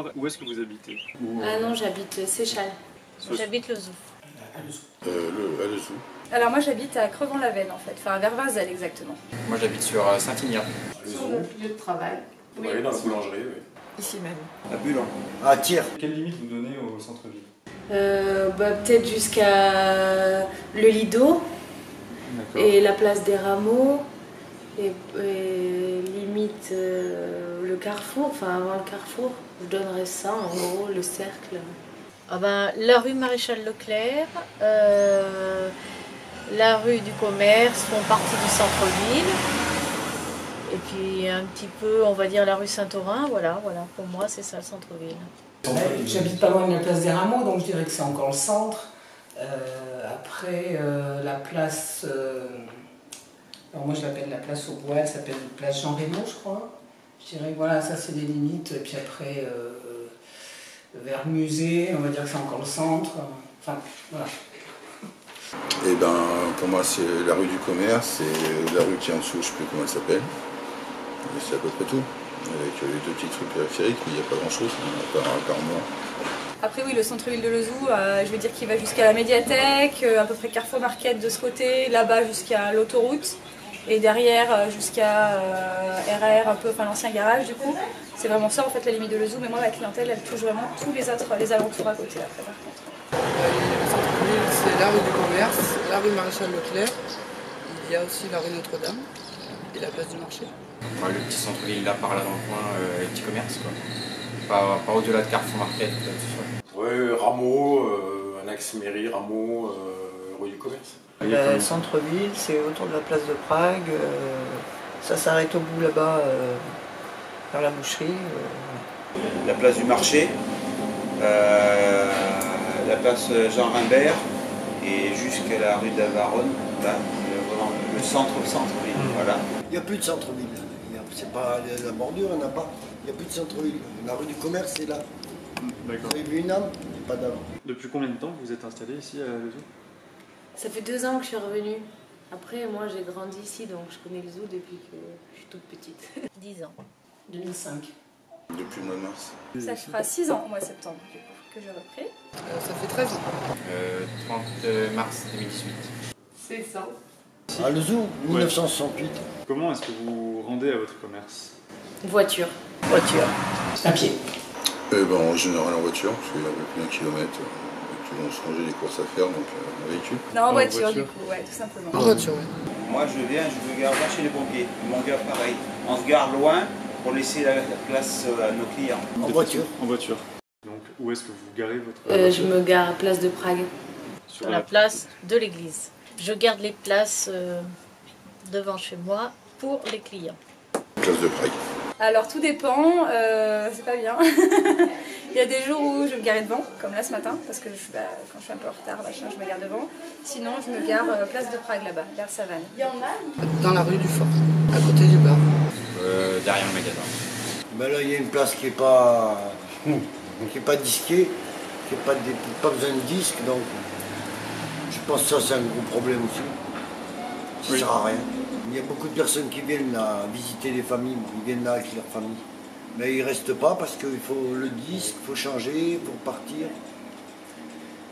D'abord, où est-ce que vous habitez? Ah non, j'habite Séchal. J'habite le Zoo. À Lezou. Alors moi j'habite à Crevant-la-Veine en fait, enfin vers Vinzel exactement. Moi j'habite sur Saint-Ignan. Sur le lieu de travail. Oui, dans la boulangerie, oui. Ici même. À Bulan. À Thiers. Quelle limite vous donnez au centre-ville? Peut-être jusqu'à le Lido et la place des Rameaux et limite le carrefour, enfin avant le carrefour, je donnerais ça en gros, le cercle. Ah ben, la rue Maréchal Leclerc, la rue du Commerce font partie du centre-ville. Et puis un petit peu, on va dire la rue Saint-Aurin, voilà, pour moi c'est ça le centre-ville. J'habite pas loin de la place des Rameaux, donc je dirais que c'est encore le centre. Après, la place, alors moi je l'appelle la place au bois, elle s'appelle place Jean Reynaud, je crois. Je dirais que voilà, ça c'est des limites. Et puis après, vers le musée, on va dire que c'est encore le centre. Enfin, voilà. Et ben, pour moi, c'est la rue du Commerce et la rue qui est en dessous, je ne sais plus comment elle s'appelle. C'est à peu près tout. Avec les deux petites rues périphériques, mais il n'y a pas grand-chose, à part moi. Après oui, le centre-ville de Lezou, je veux dire qu'il va jusqu'à la médiathèque, à peu près Carrefour Market de ce côté, là-bas jusqu'à l'autoroute, et derrière jusqu'à RR, un peu, enfin l'ancien garage du coup. C'est vraiment ça en fait la limite de Lezou, mais moi la clientèle elle touche vraiment tous les autres, les alentours à côté après par contre. Le centre-ville c'est la rue du Commerce, la rue Maréchal Leclerc, il y a aussi la rue Notre-Dame et la place du marché. Ouais, le petit centre-ville là par là dans le coin, les petits commerces quoi. Pas au-delà de Carrefour Market, tout ça. Ouais, Rameau, un axe mairie, Rameau, rue du Commerce. Le centre-ville, c'est autour de la place de Prague. Ça s'arrête au bout là-bas, vers la boucherie. La place du marché, la place Jean Rimbert et jusqu'à la rue de la Baronne, là, le centre-ville. Voilà. Il n'y a plus de centre-ville. C'est pas la bordure, il n'y en a pas. Il n'y a plus de centre-ville. La rue du Commerce est là. D'accord. Vous avez vu une âme, pas d'âme. Depuis combien de temps vous êtes installé ici à Lezou? Ça fait 2 ans que je suis revenue. Après, moi j'ai grandi ici, donc je connais le Zoo depuis que je suis toute petite. 10 ans. 2005. Depuis le mois de mars. Ça fera 6 ans au mois de septembre du coup, que j'ai repris. Ça fait 13 ans. 30 mars 2018. C'est ça. À Lezou, 1968. Comment est-ce que vous rendez à votre commerce? Voiture. Voiture. À pied. Ben, en général en voiture, parce qu'il y a plus d'un kilomètre. Qui vont se ranger des courses à faire, donc en véhicule. Non, en voiture du coup, ouais, tout simplement. En voiture, oui. Moi je viens, je me gare là chez les pompiers. Mon gars pareil. On se gare loin pour laisser la place à nos clients. En voiture. En voiture. Donc où est-ce que vous garez votre Je voiture? me gare à place de Prague. Sur la place de l'église. Je garde les places devant chez moi pour les clients. Place de Prague. Alors tout dépend, c'est pas bien. Il y a des jours où je me garer devant, comme là ce matin, parce que quand je suis un peu en retard, machin, je me gare devant. Sinon, je me gare place de Prague là-bas, vers Savane. Dans la rue du Fort, à côté du bar. Derrière le magasin. Ben là, il y a une place qui n'est pas disquée, qui n'a pas besoin de disque, donc je pense que ça c'est un gros problème aussi. Ça ne sert à rien. Il y a beaucoup de personnes qui viennent là visiter les familles, ils viennent là avec leur famille. Mais ils ne restent pas parce qu'il faut le disque, il faut changer pour partir.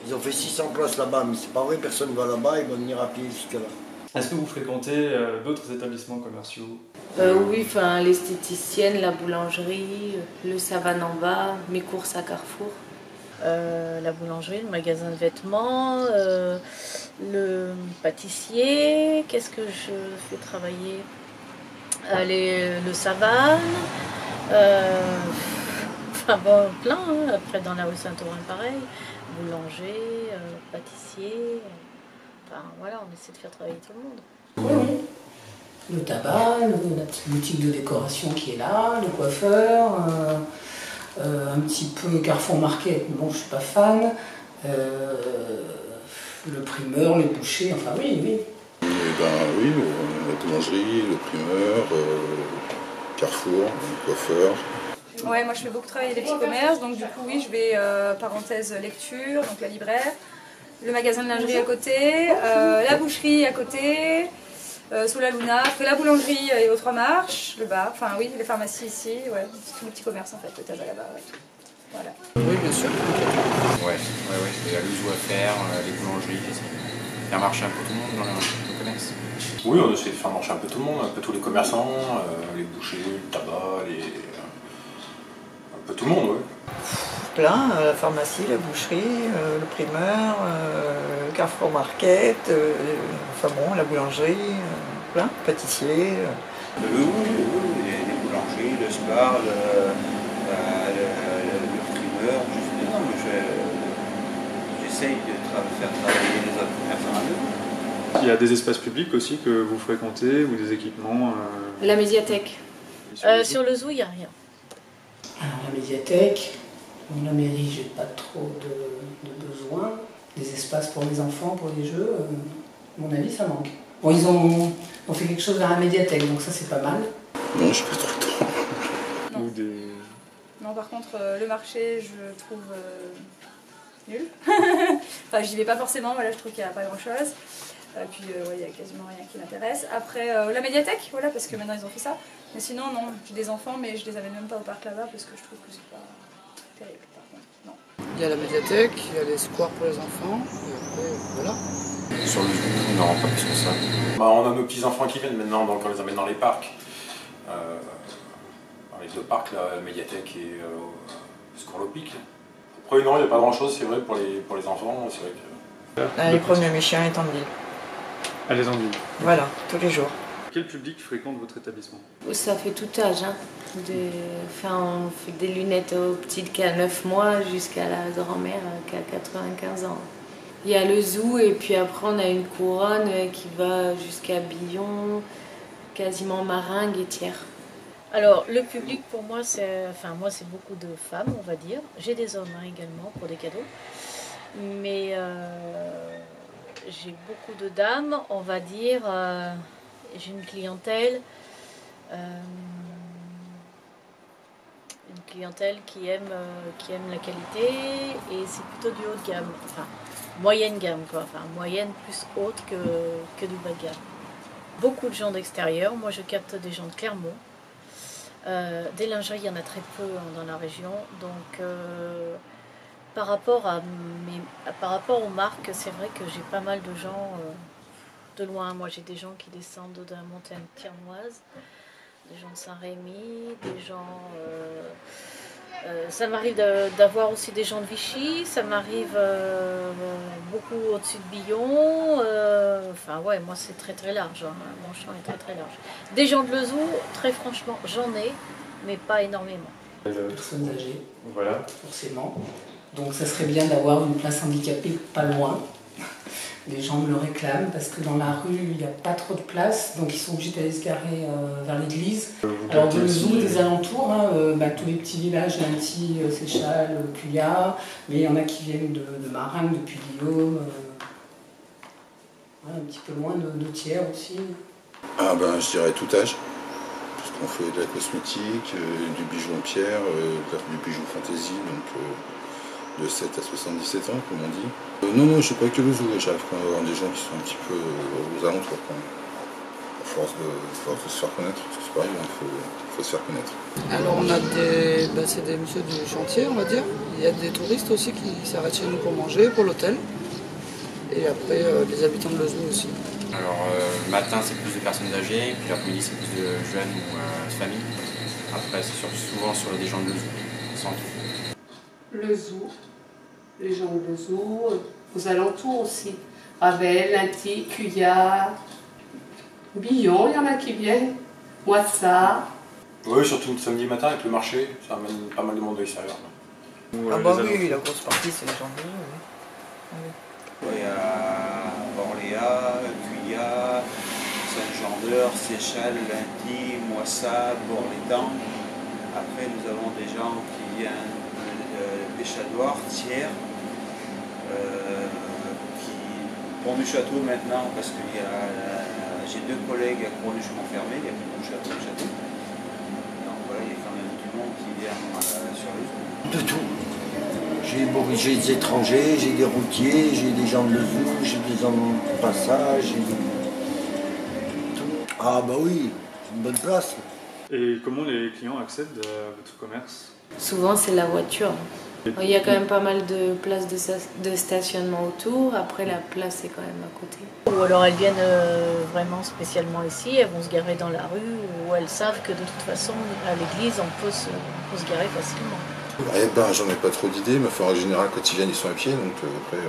Ils ont fait 600 places là-bas, mais c'est pas vrai, personne ne va là-bas, ils vont venir à pied jusque là. Est-ce que vous fréquentez d'autres établissements commerciaux? Oui, enfin l'esthéticienne, la boulangerie, le Savane en bas, mes courses à Carrefour. La boulangerie, le magasin de vêtements, le pâtissier, qu'est-ce que je fais travailler? Le Savane, enfin bon, plein, hein. Après dans la rue Saint-Aurin pareil, boulanger, pâtissier, enfin voilà, on essaie de faire travailler tout le monde. Oui. Le tabac, la petite boutique de décoration qui est là, le coiffeur, un petit peu Carrefour Market, mais bon je suis pas fan, le primeur, les bouchers, enfin oui. Et ben oui, la boulangerie, le primeur, Carrefour, le coiffeur. Ouais, moi je fais beaucoup travailler les petits commerces, donc du coup oui, je vais, parenthèse lecture, donc la libraire, le magasin de lingerie à côté, la boucherie à côté, sous la Luna, je fais la boulangerie et aux 3 marches, le bar, enfin oui, les pharmacies ici, ouais, c'est tous les petits commerces en fait, le tabac là-bas, ouais. Voilà. Oui, bien sûr. Ouais, il y a le zoo à faire, les boulangeries, faire marcher un peu tout le monde dans le commerce. Oui, on essaie de faire marcher un peu tout le monde, un peu tous les commerçants, les bouchers, le tabac, un peu tout le monde, oui. Plein, la pharmacie, la boucherie, le primeur, le Carrefour Market, enfin bon, la boulangerie, plein, pâtissier. Les boulangeries, le Spar, le primeur. Non, j'essaye de faire travailler les autres commerçants à deux. Il y a des espaces publics aussi que vous fréquentez ou des équipements La médiathèque. Sur le zoo, il n'y a rien. Alors la médiathèque, la mairie, j'ai pas trop de besoins. Des espaces pour les enfants, pour les jeux, à mon avis, ça manque. Bon, ils ont fait quelque chose dans la médiathèque, donc ça c'est pas mal. Non, je pas trop le temps. Non. ou des... Non, par contre, le marché, je trouve nul. Enfin, j'y vais pas forcément, voilà, je trouve qu'il n'y a pas grand-chose. Puis, il y a quasiment rien qui m'intéresse. Après, la médiathèque, voilà, parce que maintenant ils ont fait ça. Mais sinon, non, j'ai des enfants, mais je les amène même pas au parc là-bas parce que je trouve que c'est pas terrible, par contre, non. Il y a la médiathèque, il y a les squares pour les enfants, et après, voilà. Sur le zoo, non, pas plus que ça. On a nos petits-enfants qui viennent maintenant, donc on les amène dans les parcs. Dans les deux parcs, la médiathèque et Scorlopic. Après, non, il n'y a pas grand-chose, c'est vrai, pour les enfants. C'est vrai que... Les premiers mes chiens est en ville. À les enduits. Voilà, tous les jours. Quel public fréquente votre établissement? Ça fait tout âge. Hein. On fait des lunettes aux petites qui a 9 mois jusqu'à la grand-mère qui a 95 ans. Il y a le zoo et puis après on a une couronne qui va jusqu'à Billon, quasiment Maringue et Thiers. Alors le public pour moi c'est beaucoup de femmes on va dire. J'ai des hommes également pour des cadeaux. Mais j'ai beaucoup de dames, on va dire. J'ai une clientèle qui aime la qualité et c'est plutôt du haut de gamme, enfin moyenne gamme quoi, enfin moyenne plus haute que du bas de gamme. Beaucoup de gens d'extérieur, moi je capte des gens de Clermont. Des lingeries, il y en a très peu dans la région, donc par rapport aux marques, c'est vrai que j'ai pas mal de gens de loin. Moi j'ai des gens qui descendent de la montagne tiernoise, des gens de Saint-Rémy, des gens... ça m'arrive d'avoir aussi des gens de Vichy, ça m'arrive beaucoup au-dessus de Billon. Enfin ouais, moi c'est très très large, hein. Mon champ est très très large. Des gens de Lezou, très franchement, j'en ai, mais pas énormément. Personnes âgées, Voilà. forcément. Donc ça serait bien d'avoir une place handicapée pas loin. Les gens me le réclament parce que dans la rue, il n'y a pas trop de place, donc ils sont obligés d'aller se garer vers l'église. Alors de Lezou, des alentours, hein, tous les petits villages, Linty, Séchal, Cuyat, mais il y en a qui viennent de Maringue, de Puy-Guillaume, un petit peu loin de Thiers aussi. Ah ben je dirais tout âge, parce qu'on fait de la cosmétique, du bijou en pierre, du bijou fantaisie, donc de 7 à 77 ans comme on dit. Non, je sais pas que le zoo, j'arrive quand même à avoir des gens qui sont un petit peu aux alentours quand même. À force de se faire connaître, parce que c'est pareil, il faut se faire connaître. Alors on a c'est des messieurs du chantier on va dire. Il y a des touristes aussi qui s'arrêtent chez nous pour manger, pour l'hôtel. Et après les habitants de Lezou aussi. Alors le matin c'est plus de personnes âgées, puis l'après-midi c'est plus de jeunes ou de familles. Après c'est souvent sur des gens de Lezou, centre. Lezou, les gens de Lezou, aux alentours aussi. Ravel, Linty, Cuyat, Billon, il y en a qui viennent. Moissat. Oui, surtout le samedi matin avec le marché, ça amène pas mal de monde de l'extérieur. Ah bah oui, la grosse partie c'est les gens de Lezou. Oui. Il y a Orléans, Cuyat, Saint-Jean-d'Heure, Séchal, Linty, Moissat, Bord-les-Dents. Après, nous avons des gens qui viennent de Péchadoire, Thiers, Pont du Château maintenant, parce que j'ai 2 collègues à Cournuche-Montfermé, il y a Pont du Château. Donc voilà, il y a quand même du monde qui vient sur les... De tout. J'ai des étrangers, j'ai des routiers, j'ai des gens de Lezou, j'ai des gens de passage, j'ai tout. Ah bah oui, c'est une bonne place. Et comment les clients accèdent à votre commerce? Souvent c'est la voiture. Il y a quand même pas mal de places de stationnement autour, après la place est quand même à côté. Ou alors elles viennent vraiment spécialement ici, elles vont se garer dans la rue, ou elles savent que de toute façon à l'église on peut se garer facilement. Eh ben, j'en ai pas trop d'idées, mais en général quand ils viennent ils sont à pied, donc après,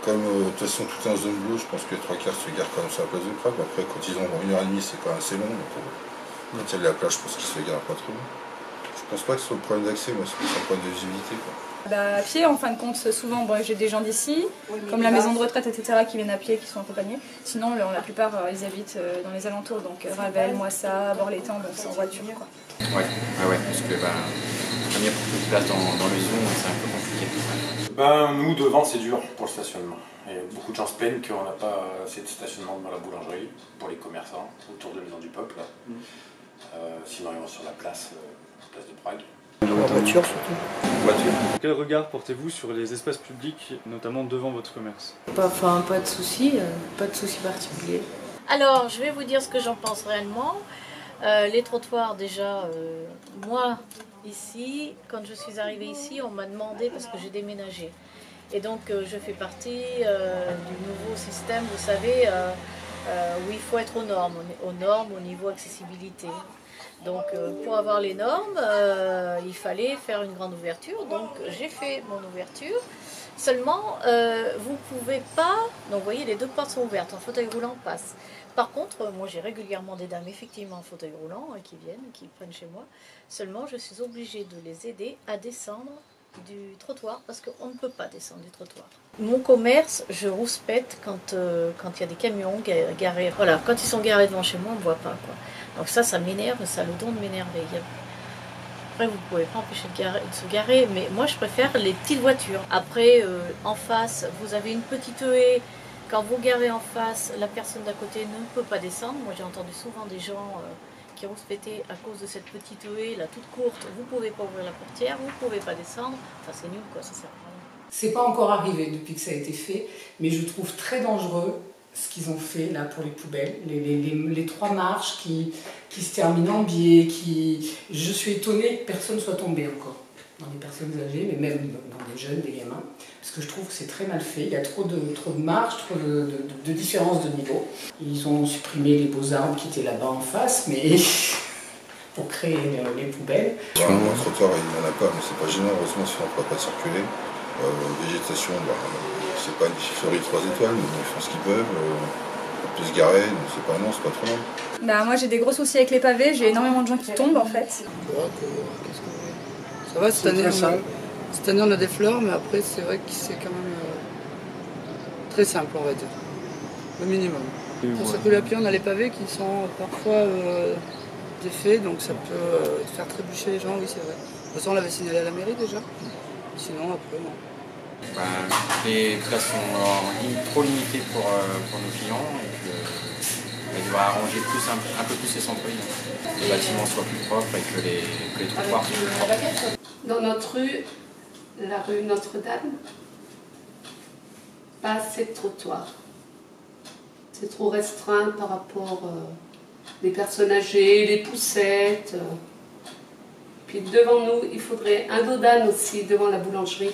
comme de toute façon tout est en zone bleue, je pense que les 3 quarts se garent quand même sur la place de Prague. Après quand ils ont 1h30 c'est quand même assez long, donc quand il y a de la plage je pense qu'ils se garent pas trop. Je pense pas que ce soit le problème d'accès, moi c'est plus un problème de visibilité, quoi. À pied, en fin de compte, souvent j'ai des gens d'ici, comme la maison de retraite, etc., qui viennent à pied, qui sont accompagnés. Sinon, la plupart, ils habitent dans les alentours, donc Ravel, Moissat, Bord-l'Étang, donc c'est en voiture, quoi. Ouais, parce que comme il y a beaucoup de place dans le zoo, c'est un peu compliqué. Nous, devant, c'est dur pour le stationnement. Et beaucoup de gens se plaignent qu'on n'a pas assez de stationnement devant la boulangerie, pour les commerçants, autour de la Maison du Peuple. Sinon, ils vont sur la place de Prague. La voiture surtout. Quel regard portez-vous sur les espaces publics, notamment devant votre commerce? Pas de souci particulier. Alors, je vais vous dire ce que j'en pense réellement. Les trottoirs, déjà, moi, ici, quand je suis arrivée ici, on m'a demandé, parce que j'ai déménagé. Et donc, je fais partie du nouveau système, vous savez, où il faut être aux normes au niveau accessibilité. Donc pour avoir les normes, il fallait faire une grande ouverture, donc j'ai fait mon ouverture. Seulement, vous ne pouvez pas, donc vous voyez les 2 portes sont ouvertes, un fauteuil roulant passe. Par contre, moi j'ai régulièrement des dames effectivement en fauteuil roulant qui viennent, qui prennent chez moi. Seulement, je suis obligée de les aider à descendre du trottoir parce qu'on ne peut pas descendre du trottoir. Mon commerce, je rouspète quand il y a des camions garés. Voilà, quand ils sont garés devant chez moi, on ne voit pas, quoi. Donc ça m'énerve, ça a le don de m'énerver. Après, vous ne pouvez pas empêcher de se garer, mais moi je préfère les petites voitures. Après, en face, vous avez une petite haie. Quand vous garez en face, la personne d'à côté ne peut pas descendre. Moi j'ai entendu souvent des gens qui rouspétaient à cause de cette petite haie, là toute courte. Vous ne pouvez pas ouvrir la portière, vous ne pouvez pas descendre. Enfin c'est nul, quoi, ça sert à rien. C'est pas encore arrivé depuis que ça a été fait, mais je trouve très dangereux ce qu'ils ont fait là pour les poubelles, les 3 marches qui se terminent en biais, je suis étonnée que personne ne soit tombé encore, dans les personnes âgées, mais même dans des jeunes, des gamins, parce que je trouve que c'est très mal fait, il y a trop de marches, trop de différences de niveau. Ils ont supprimé les beaux arbres qui étaient là-bas en face, mais pour créer les poubelles. Sur un trottoir, il n'y en a pas, mais c'est pas gênant, heureusement si on ne peut pas circuler. Végétation, c'est pas une fleurie 3 étoiles, mais ils font ce qu'ils peuvent, on peut se garer, donc c'est pas trop mal. Moi j'ai des gros soucis avec les pavés, j'ai énormément de gens qui tombent en fait. Ça va, cette année on a des fleurs, mais après c'est vrai que c'est quand même très simple, on va dire, le minimum. Pour circuler à pied, on a les pavés qui sont parfois défaits, donc ça peut faire trébucher les gens, oui c'est vrai. De toute façon on l'avait signalé à la mairie déjà. Sinon, après, non. Les places sont trop limitées pour nos clients et il devrait arranger un peu plus les centres-villes. Les bâtiments soient plus propres et que les trottoirs soient plus propres. Dans notre rue, la rue Notre-Dame, pas assez de trottoirs. C'est trop restreint par rapport aux personnes âgées, les poussettes. Puis devant nous, il faudrait un dodan aussi devant la boulangerie.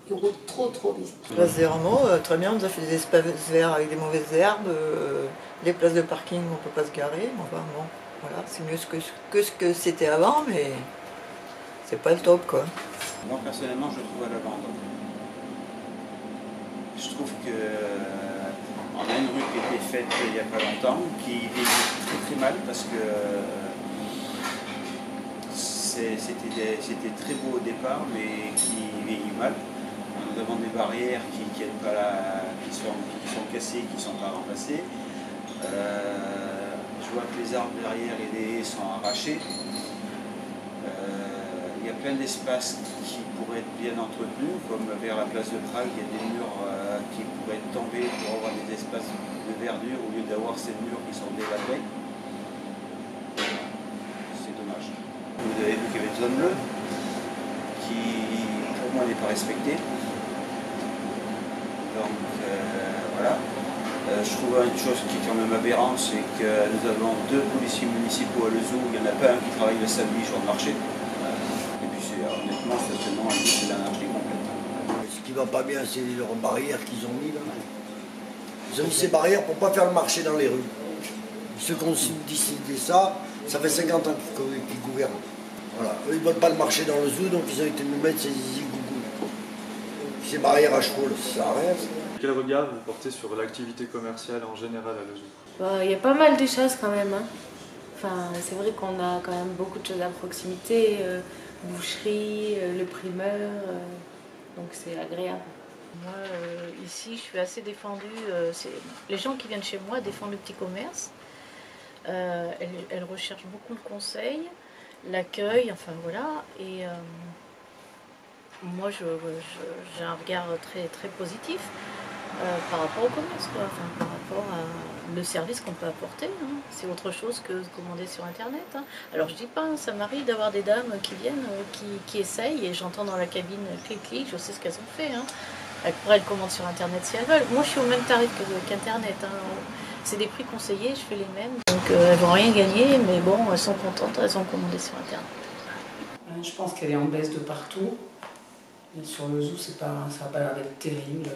Il roule trop vite. Place des Rameaux, très bien, on nous a fait des espaces verts avec des mauvaises herbes. Les places de parking, on ne peut pas se garer. Enfin bon, voilà, c'est mieux que ce que c'était avant, mais c'est pas le top, quoi. Moi personnellement, je trouve à l'abandon. Je trouve que on a une rue qui a été faite il n'y a pas longtemps, qui vieillit très mal parce que c'était très beau au départ, mais qui vieillit mal. Nous avons des barrières qui sont cassées, qui ne sont pas remplacées. Je vois que les arbres derrière et les haies sont arrachés. Il y a plein d'espaces qui pourraient être bien entretenus, comme vers la place de Prague, il y a des murs qui pourraient être tombés pour avoir des espaces de verdure au lieu d'avoir ces murs qui sont délabrés. C'est dommage. Vous avez vu qu'il y avait une zone bleue qui, pour moi, n'est pas respectée. Donc, voilà. Je trouve une chose qui est quand même aberrante, c'est que nous avons 2 policiers municipaux à Lezoux, il n'y en a pas un qui travaille le samedi jour de marché. c'est l'anarchie complète. Ce qui va pas bien, c'est leurs barrières qu'ils ont mis là. Ils ont mis ces barrières pour pas faire le marché dans les rues. Ceux qui ont décidé ça, ça fait 50 ans qu'ils gouvernent. Voilà. Eux, ils ne veulent pas le marché dans le zoo, donc ils ont été nous mettre ces zizi-gougou. Ces barrières à chevaux, ça sert à rien. Quel regard vous portez sur l'activité commerciale en général à Lezoux? Il y a pas mal de choses quand même. Hein. Enfin, c'est vrai qu'on a quand même beaucoup de choses à proximité. Boucherie, le primeur, donc c'est agréable. Moi, ici, je suis assez défendue. Les gens qui viennent chez moi défendent le petit commerce. Elles recherchent beaucoup le conseil, l'accueil, enfin voilà. Et moi, j'ai un regard très, très positif par rapport au commerce, quoi. Enfin, par rapport à le service qu'on peut apporter. Hein. C'est autre chose que commander sur Internet. Hein. Alors je dis pas, hein, ça m'arrive d'avoir des dames qui viennent, qui essayent, et j'entends dans la cabine clic-clic, je sais ce qu'elles ont fait. Hein. Elles commandent sur Internet si elles veulent. Moi je suis au même tarif qu'Internet. Hein. C'est des prix conseillés, je fais les mêmes. Donc elles vont rien gagner, mais bon, elles sont contentes, elles ont commandé sur Internet. Je pense qu'elle est en baisse de partout. Et sur le zoo, ça va pas l'air d'être terrible.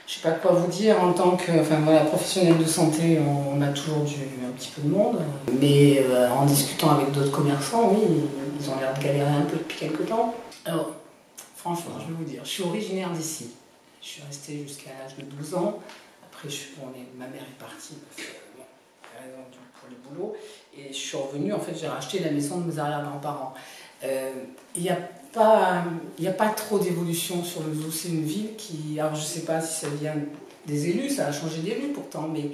Je ne sais pas quoi vous dire, en tant que professionnel de santé, on a toujours un petit peu de monde. Mais en discutant avec d'autres commerçants, oui, ils ont l'air de galérer un peu depuis quelques temps. Alors, franchement, je vais vous dire, je suis originaire d'ici. Je suis restée jusqu'à l'âge de 12 ans. Après, ma mère est partie parce que, pour le boulot. Et je suis revenue, en fait, j'ai racheté la maison de mes arrière-grands-parents. Il n'y a pas trop d'évolution sur le zoo. C'est une ville qui, alors je ne sais pas si ça vient des élus, ça a changé d'élus pourtant, mais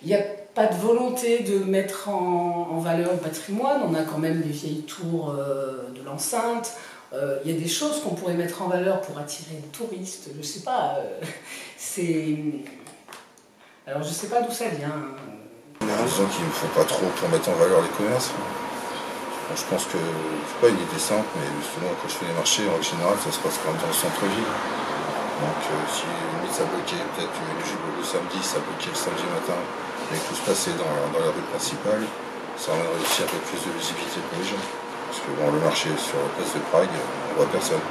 il n'y a pas de volonté de mettre en valeur le patrimoine. On a quand même des vieilles tours de l'enceinte. Il y a des choses qu'on pourrait mettre en valeur pour attirer les touristes. Je ne sais pas. Alors je ne sais pas d'où ça vient. Il y a des gens qui ne font pas trop pour mettre en valeur les commerces. Bon, je pense que c'est pas une idée simple, mais justement quand je fais les marchés, en général ça se passe quand même dans le centre-ville. Donc si limite ça bloquait peut-être le samedi, ça bloquait le samedi matin, et que tout se passait dans la rue principale, ça ramènerait aussi un peu plus de visibilité pour les gens. Parce que bon, le marché sur la place de Prague, on voit personne.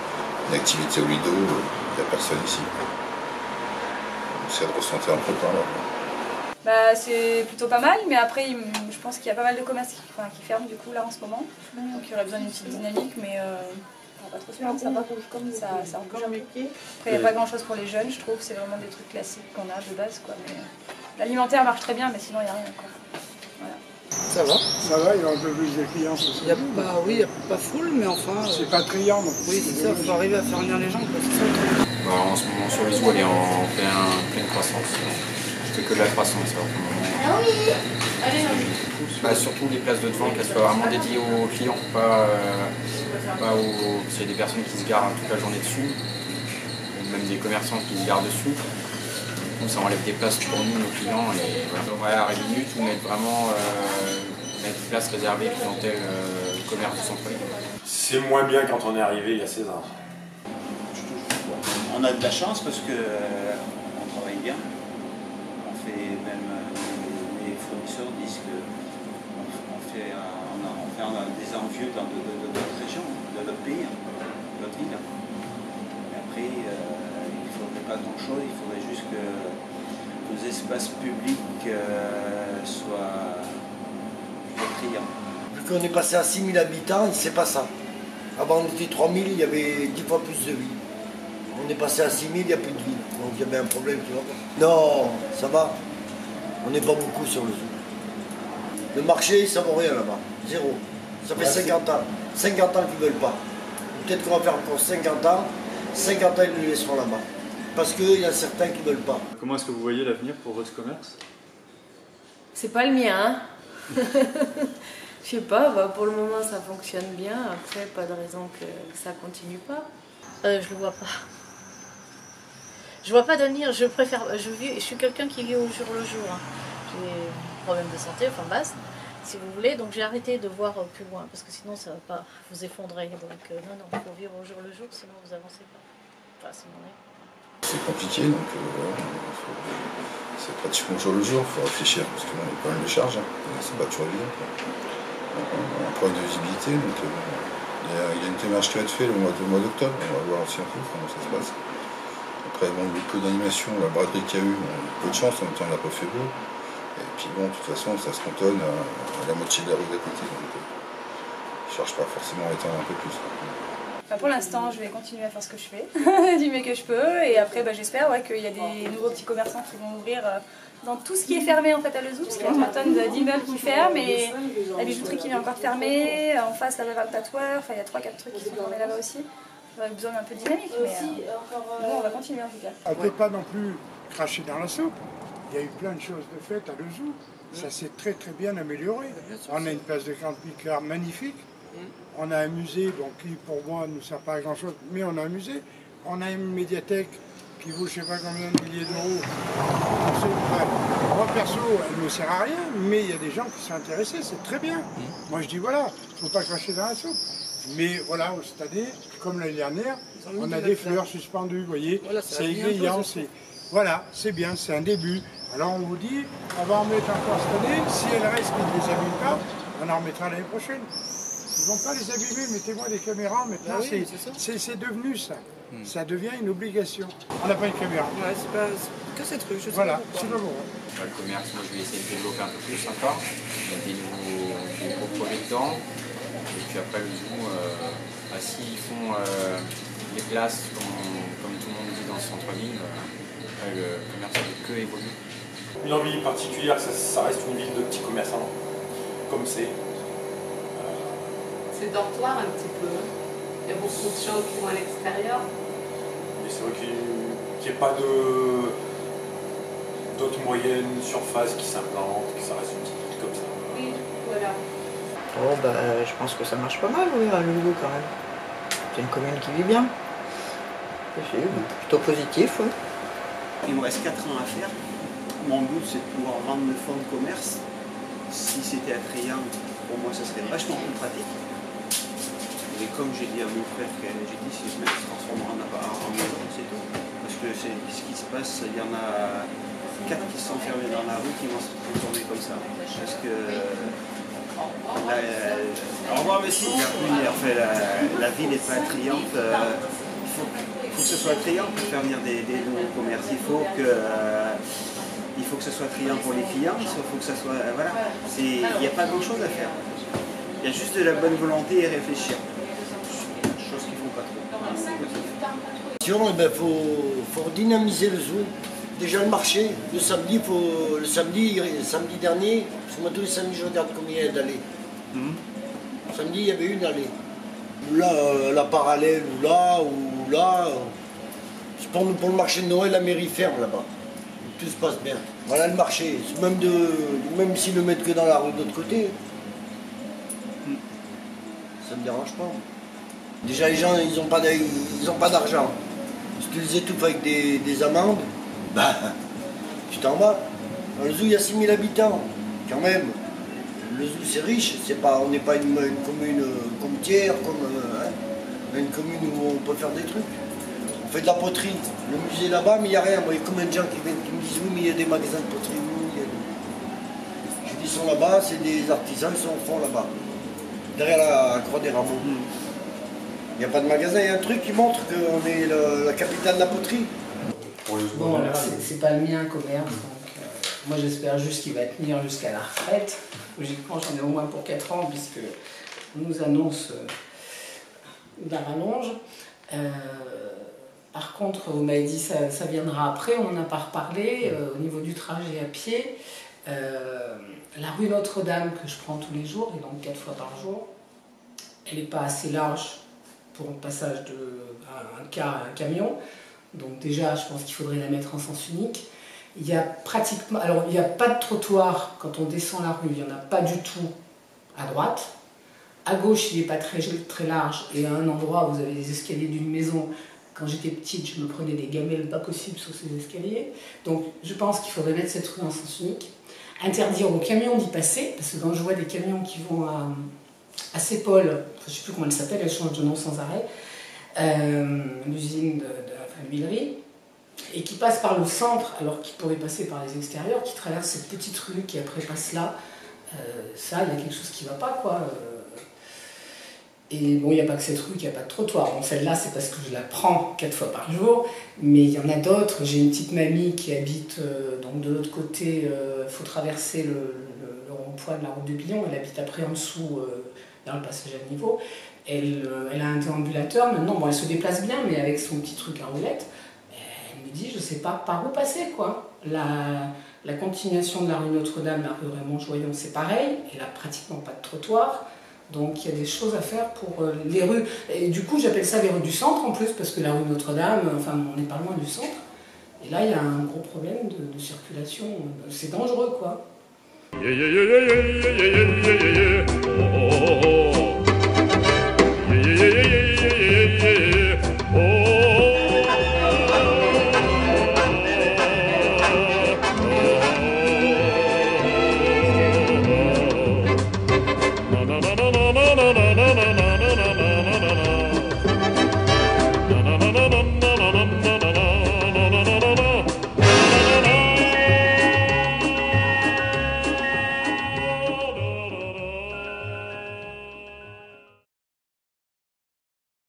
Une activité au Lido, il n'y a personne ici. On essaie de ressentir un peu par là. Bah, c'est plutôt pas mal, mais après je pense qu'il y a pas mal de commerces qui ferment du coup là en ce moment. Donc il y aurait besoin d'une petite dynamique, mais pas trop sûr, ça va ça en bouge un peu. Après il n'y a pas grand chose pour les jeunes, je trouve, c'est vraiment des trucs classiques qu'on a de base, quoi. L'alimentaire marche très bien, mais sinon il n'y a rien, quoi. Voilà. Ça va? Ça va, il y a un peu plus de clients ce soir. Il n'y a pas full, mais enfin... C'est pas criant, donc. Oui, c'est ça, il faut arriver à faire venir les gens, quoi. C'est ça le truc. En ce moment, sur le zoo, elle est en pleine croissance. C'est que de la croissance. Ah oui. Allez, surtout des places de devant, qu'elles soient vraiment dédiées aux clients, pas aux... Parce qu'il y a des personnes qui se garent toute la journée dessus, ou même des commerçants qui se garent dessus. Donc ça enlève des places pour nous, nos clients, et voilà, à minute, ou mettre vraiment des places réservées clientèle commerce du centre-ville. C'est moins bien quand on est arrivé il y a 16 ans. On a de la chance parce qu'on travaille bien. Même les fournisseurs disent qu'on fait des envieux dans d'autres régions, de notre pays, de notre ville. Mais après, il ne faudrait pas grand-chose, il faudrait juste que nos espaces publics soient plus attrayants. Vu qu'on est passé à 6000 habitants, c'est pas ça. Avant on était 3000, il y avait 10 fois plus de vie. On est passé à 6000, il n'y a plus de ville. Donc il y avait un problème qui va pas. Non, ça va. On n'est pas beaucoup sur le zoo. Le marché, ça vaut rien là-bas. Zéro. Ça fait 50 ans. 50 ans qu'ils ne veulent pas. Peut-être qu'on va faire encore 50 ans. 50 ans, ils nous laisseront là-bas. Parce qu'il y a certains qui ne veulent pas. Comment est-ce que vous voyez l'avenir pour votre commerce? C'est pas le mien, hein. Je sais pas, pour le moment ça fonctionne bien. Après, pas de raison que ça continue pas. Je le vois pas. Je vois pas d'avenir, je suis quelqu'un qui vit au jour le jour. Hein. J'ai un problème de santé, enfin basse, si vous voulez, donc j'ai arrêté de voir plus loin, parce que sinon ça va pas vous effondrer. Donc non, il faut vivre au jour le jour, sinon vous avancez pas. Enfin, c'est mon avis. C'est compliqué, donc c'est pratiquement jour le jour, il faut réfléchir, parce que bon, il y a pas mal de charges, hein. C'est pas toujours évident. On a un problème de visibilité, donc Il y a une démarche qui va être faite le mois d'octobre, on va voir aussi un peu comment ça se passe. Après, bon, il y a eu peu d'animation, la braderie qu'il y a eu, peu de chance, en même temps on n'a pas fait beau. Et puis bon, de toute façon, ça se cantonne à la moitié de la rue d'à côté. Donc, je cherche pas forcément à étendre un peu plus. Enfin, pour l'instant, je vais continuer à faire ce que je fais, du mieux que je peux. Et après, j'espère qu'il y a des nouveaux petits commerçants qui vont ouvrir dans tout ce qui est fermé en fait à Lezoux, parce qu'il y a 3 tonnes d'immeubles qui ferment et la bijouterie qui vient encore de fermer. En face, là-bas, le tatoueur. Enfin, il y a 3-4 trucs qui sont fermés là-bas aussi. On a besoin d'un peu de dynamique, mais bon, on va continuer en tout cas. On ne peut pas non plus cracher dans la soupe. Il y a eu plein de choses de faites à Lezoux. Ça s'est très très bien amélioré. On a une place de camping-car magnifique. On a un musée, bon, qui pour moi ne sert pas à grand chose, mais on a un musée. On a une médiathèque qui vaut je ne sais pas combien de milliers d'euros. Moi perso, elle ne me sert à rien, mais il y a des gens qui sont intéressés, c'est très bien. Moi je dis voilà, il ne faut pas cracher dans la soupe. Mais voilà, cette année, comme l'année dernière, on a des fleurs suspendues, vous voyez, voilà, c'est égayant, voilà, c'est bien, c'est un début. Alors on vous dit, on va en mettre encore cette année, si elle reste qui ne les abîme pas, on en remettra l'année prochaine. Ils ne vont pas les abîmer, mettez-moi des caméras, maintenant c'est devenu ça. Ça devient une obligation. On n'a pas une caméra. Ouais, c'est pas que ces trucs, je sais voilà, pas. C'est pas bon. Le commerce, moi je vais essayer de développer un peu plus encore. Il y a des nouveaux projets dedans. Et puis après le zoo, s'ils font des places comme tout le monde dit dans le centre-ville, le commerce ne peut que évoluer. Une envie particulière, ça reste une ville de petits commerçants, comme c'est. C'est dortoir un petit peu. Il y a beaucoup de gens qui vont à l'extérieur. Mais c'est vrai qu'il n'y ait pas d'autres moyennes surfaces qui s'implantent, que ça reste une petite ville comme ça. Oui, voilà. Oh, je pense que ça marche pas mal, oui, à Lezoux quand même. C'est une commune qui vit bien. C'est plutôt positif, oui. Il me reste 4 ans à faire. Mon but, c'est de pouvoir vendre le fonds de commerce. Si c'était attrayant, pour moi, ça serait vachement plus pratique. Et comme j'ai dit à mon frère, j'ai dit si je se transformera en maison, c'est tout. Parce que c'est ce qui se passe, il y en a 4 qui sont fermés dans la rue qui vont se transformer comme ça. Parce que au revoir Messi. La ville n'est pas attrayante. Il faut que ce soit attrayant pour faire venir des nouveaux commerces. Il faut que ce soit attrayant pour les clients. Il faut que ça soit. Voilà. Il n'y a pas grand chose à faire. Il y a juste de la bonne volonté et réfléchir. Chose qu'ils ne font pas trop. Il faut dynamiser le zoo. Déjà le marché, le samedi dernier, parce que moi tous les samedis je regarde combien il y a d'allées. Samedi il y avait une allée. Là, la parallèle ou là. Pour le marché de Noël, la mairie ferme là-bas. Tout se passe bien. Voilà le marché. Même s'ils le mettent que dans la rue de l'autre côté, ça ne me dérange pas. Déjà les gens ils n'ont pas d'argent. Si tu les étouffes avec des amendes, tu t'en vas. Dans le zoo, il y a 6000 habitants, quand même. Le zoo, c'est riche, on n'est pas une commune comme Thiers, une commune où on peut faire des trucs. On fait de la poterie. Le musée là-bas, mais il n'y a rien. Moi, il y a combien de gens qui me disent oui, mais il y a des magasins de poterie. Je dis, ils sont là-bas, c'est des artisans, ils sont au fond là-bas. Derrière la Croix des Rameaux. Il n'y a pas de magasin, il y a un truc qui montre qu'on est la capitale de la poterie. Bon, alors c'est pas le mien commerce, donc moi j'espère juste qu'il va tenir jusqu'à la retraite. Logiquement, j'en ai au moins pour 4 ans, puisque on nous annonce la rallonge. Par contre, on m'a dit ça viendra après, on n'en a pas reparlé. Au niveau du trajet à pied, la rue Notre-Dame que je prends tous les jours, et donc 4 fois par jour, elle n'est pas assez large pour le passage d'un car à un camion. Donc déjà, je pense qu'il faudrait la mettre en sens unique. Il y a pratiquement, alors il n'y a pas de trottoir quand on descend la rue, il n'y en a pas du tout à droite. À gauche, il n'est pas très large, et à un endroit, vous avez les escaliers d'une maison. Quand j'étais petite, je me prenais des gamelles pas possibles sur ces escaliers. Donc je pense qu'il faudrait mettre cette rue en sens unique. Interdire aux camions d'y passer, parce que quand je vois des camions qui vont à Cépol, je ne sais plus comment elle s'appelle, elle change de nom sans arrêt, l'usine de la huilerie, et qui passe par le centre alors qu'ils pourraient passer par les extérieurs, qui traversent cette petite rue qui après passe là, ça, il y a quelque chose qui ne va pas, quoi. Et bon, il n'y a pas que cette rue qui n'a pas de trottoir. Bon, celle-là, c'est parce que je la prends 4 fois par jour, mais il y en a d'autres. J'ai une petite mamie qui habite donc de l'autre côté, il faut traverser le rond-point de la route de Billon, elle habite après en dessous, dans le passage à niveau. Elle a un déambulateur, maintenant, bon, elle se déplace bien, mais avec son petit truc à roulette, elle me dit, je ne sais pas par où passer, quoi. La continuation de la rue Notre-Dame, la rue Raymond-Joyon, c'est pareil, elle n'a pratiquement pas de trottoir. Donc il y a des choses à faire pour les rues. Et du coup, j'appelle ça les rues du centre en plus, parce que la rue Notre-Dame, enfin, on n'est pas loin du centre. Et là, il y a un gros problème de circulation. C'est dangereux, quoi.